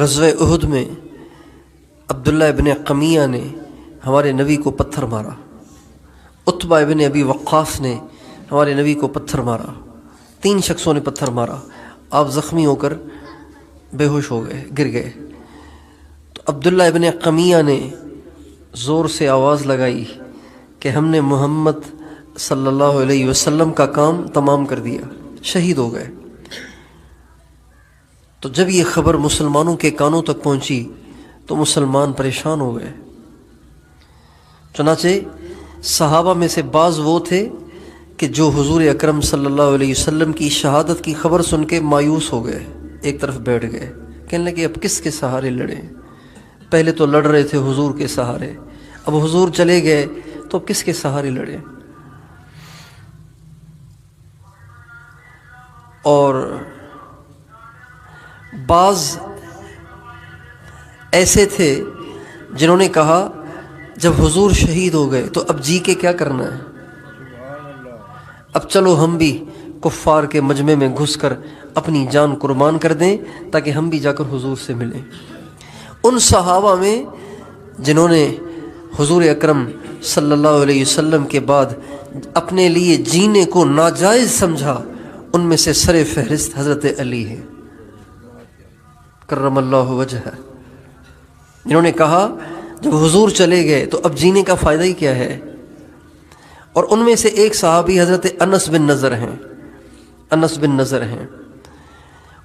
غزوہ احد میں عبداللہ ابن قمیہ نے ہمارے نبی کو پتھر مارا، عتبہ ابن ابی وقاص نے ہمارے نبی کو پتھر مارا، 3 شخصوں نے پتھر مارا، آپ زخمی ہو کر بے ہوش ہو گئے، گر گئے۔ تو عبداللہ ابن قمیہ نے زور سے آواز لگائی کہ ہم نے محمد صلی اللہ علیہ وسلم کا کام تمام کر دیا، شہید ہو گئے۔ تو جب یہ خبر مسلمانوں کے کانوں تک پہنچی تو مسلمان پریشان ہو گئے۔ چنانچہ صحابہ میں سے بعض وہ تھے کہ جو حضور اکرم صلی اللہ علیہ وسلم کی شہادت کی خبر سن کے مایوس ہو گئے، ایک طرف بیٹھ گئے، کہنے لگے اب کس کے سہارے لڑیں؟ پہلے تو لڑ رہے تھے حضور کے سہارے، اب حضور چلے گئے تو اب کس کے سہارے لڑیں؟ اور بعض ایسے تھے جنہوں نے کہا جب حضور شہید ہو گئے تو اب جی کے کیا کرنا ہے، اب چلو ہم بھی کفار کے مجمع میں گھس کر اپنی جان قربان کر دیں تاکہ ہم بھی جا کر حضور سے ملیں۔ ان صحابہ میں جنہوں نے حضور اکرم صلی اللہ علیہ وسلم کے بعد اپنے لیے جینے کو ناجائز سمجھا، ان میں سے سر فہرست حضرت علی ہے کرم اللہ وجہہ، جنہوں نے کہا جب حضور چلے گئے تو اب جینے کا فائدہ ہی کیا ہے۔ اور ان میں سے ایک صحابی حضرت انس بن نضر ہیں۔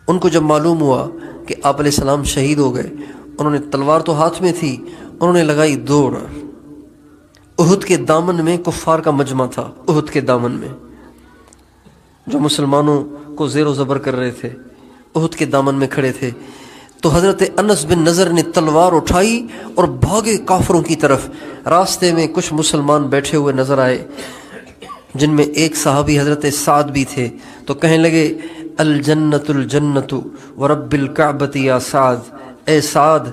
ان کو جب معلوم ہوا کہ آپ علیہ السلام شہید ہو گئے، انہوں نے تلوار تو ہاتھ میں تھی، انہوں نے لگائی دوڑ۔ احد کے دامن میں کفار کا مجمع تھا، احد کے دامن میں جو مسلمانوں کو زیر و زبر کر رہے تھے، احد کے دامن میں کھڑے تھے۔ تو حضرت انس بن نضر نے تلوار اٹھائی اور بھاگے کافروں کی طرف۔ راستے میں کچھ مسلمان بیٹھے ہوئے نظر آئے جن میں ایک صحابی حضرت سعد بھی تھے، تو کہنے لگے الجنت الجنت ورب الکعبۃ یا سعد، اے سعد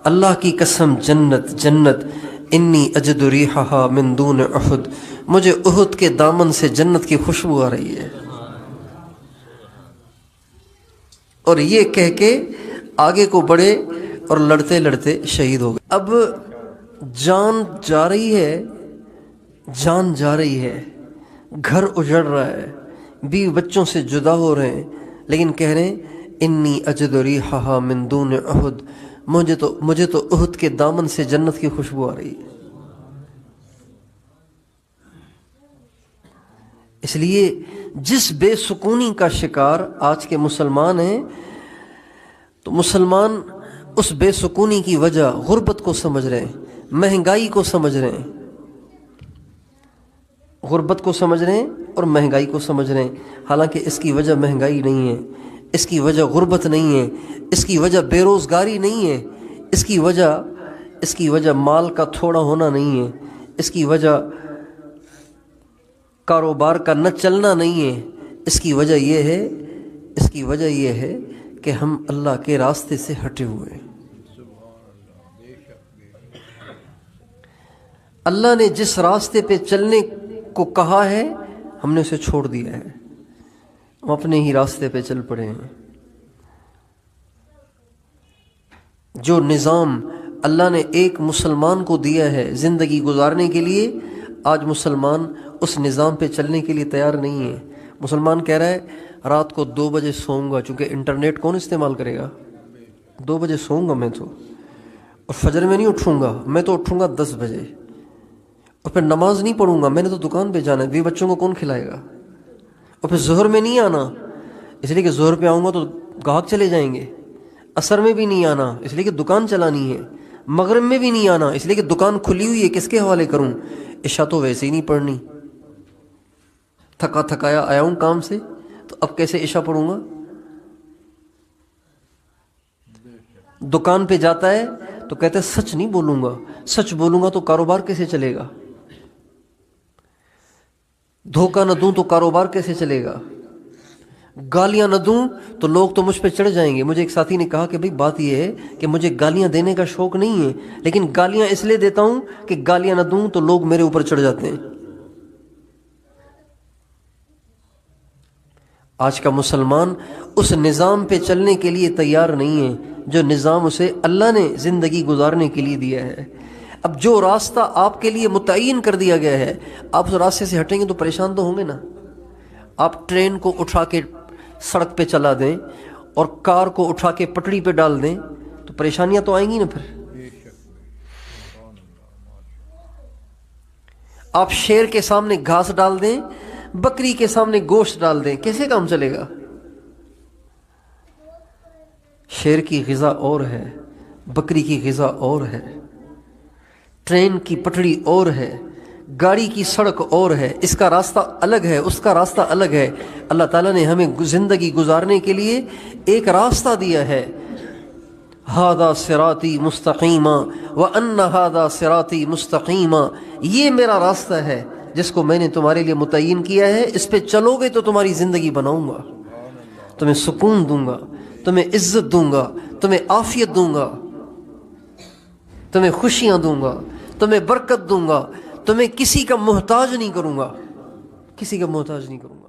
اللہ کی قسم جنت جنت، انی اجد ریحھا من دون احد، مجھے احد کے دامن سے جنت کی خوشبو آ رہی ہے۔ اور یہ کہہ کے آگے کو بڑھے اور لڑتے لڑتے شہید ہو گئے۔ اب جان جا رہی ہے، گھر اجڑ رہا ہے، بیوی بچوں سے جدا ہو رہے ہیں، لیکن کہہ رہے ہیں انی اجد ریحھا من دون احد، مجھے تو احد کے دامن سے جنت کی خوشبو آ رہی ہے۔ اس لیے جس بے سکونی کا شکار آج کے مسلمان ہیں، تو مسلمان اس بے سکونی کی وجہ غربت کو سمجھ رہے ہیں، مہنگائی کو سمجھ رہے ہیں، غربت کو سمجھ رہے ہیں اور مہنگائی کو سمجھ رہے ہیں، حالانکہ اس کی وجہ مہنگائی نہیں ہے، اس کی وجہ غربت نہیں ہے، اس کی وجہ بے روزگاری نہیں ہے، اس کی وجہ مال کا تھوڑا ہونا نہیں ہے، اس کی وجہ کاروبار کا نہ چلنا نہیں ہے، اس کی وجہ یہ ہے کہ ہم اللہ کے راستے سے ہٹے ہوئے ہیں۔ اللہ نے جس راستے پہ چلنے کو کہا ہے ہم نے اسے چھوڑ دیا ہے، ہم اپنے ہی راستے پہ چل پڑے ہیں۔ جو نظام اللہ نے ایک مسلمان کو دیا ہے زندگی گزارنے کے لیے، آج مسلمان اس نظام پہ چلنے کے لیے تیار نہیں ہے۔ مسلمان کہہ رہا ہے رات کو 2 بجے سوؤں گا، چونکہ انٹرنیٹ کون استعمال کرے گا، 2 بجے سوؤں گا میں تو، اور فجر میں نہیں اٹھوں گا، میں تو اٹھوں گا 10 بجے، اور پھر نماز نہیں پڑھوں گا، میں نے تو دکان پہ جانا ہے، بیوی بچوں کو کون کھلائے گا، اور پھر ظہر میں نہیں آنا اس لیے کہ ظہر پہ آؤں گا تو گاہک چلے جائیں گے، عصر میں بھی نہیں آنا اس لیے کہ دکان چلانی ہے، مغرب میں بھی نہیں آنا اس لیے کہ دکان کھلی ہوئی ہے، کس کے حوالے کروں، عشاء تو ویسے ہی نہیں پڑھنی، تھکا تھکایا آیا ہوں کام سے، تو اب کیسے عشاء پڑھوں گا۔ دکان پہ جاتا ہے تو کہتا ہے سچ نہیں بولوں گا، سچ بولوں گا تو کاروبار کیسے چلے گا، دھوکہ نہ دوں تو کاروبار کیسے چلے گا، گالیاں نہ دوں تو لوگ تو مجھ پہ چڑھ جائیں گے۔ مجھے ایک ساتھی نے کہا کہ بھئی بات یہ ہے کہ مجھے گالیاں دینے کا شوق نہیں ہے، لیکن گالیاں اس لیے دیتا ہوں کہ گالیاں نہ دوں تو لوگ میرے اوپر چڑھ جاتے ہیں۔ آج کا مسلمان اس نظام پہ چلنے کے لیے تیار نہیں ہے جو نظام اسے اللہ نے زندگی گزارنے کے لیے دیا ہے۔ اب جو راستہ آپ کے لیے متعین کر دیا گیا ہے، آپ اس راستے سے ہٹیں گے تو پریشان تو ہوں گے نا۔ آپ ٹرین کو اٹھا کے سڑک پہ چلا دیں اور کار کو اٹھا کے پٹڑی پہ ڈال دیں تو پریشانیاں تو آئیں گی نا۔ پھر آپ شیر کے سامنے گھاس ڈال دیں، بکری کے سامنے گوشت ڈال دیں، کیسے کام چلے گا؟ شیر کی غذا اور ہے، بکری کی غذا اور ہے، ٹرین کی پٹڑی اور ہے، گاڑی کی سڑک اور ہے، اس کا راستہ الگ ہے، اس کا راستہ الگ ہے۔ اللہ تعالیٰ نے ہمیں زندگی گزارنے کے لیے ایک راستہ دیا ہے، ہذا صراطی مستقیما وان ہذا صراطی مستقیما، یہ میرا راستہ ہے جس کو میں نے تمہارے لیے متعین کیا ہے، اس پہ چلو گے تو تمہاری زندگی بناؤں گا، تمہیں سکون دوں گا، تمہیں عزت دوں گا، تمہیں عافیت دوں گا، تمہیں خوشیاں دوں گا، تمہیں برکت دوں گا، تمہیں کسی کا محتاج نہیں کروں گا، کسی کا محتاج نہیں کروں گا۔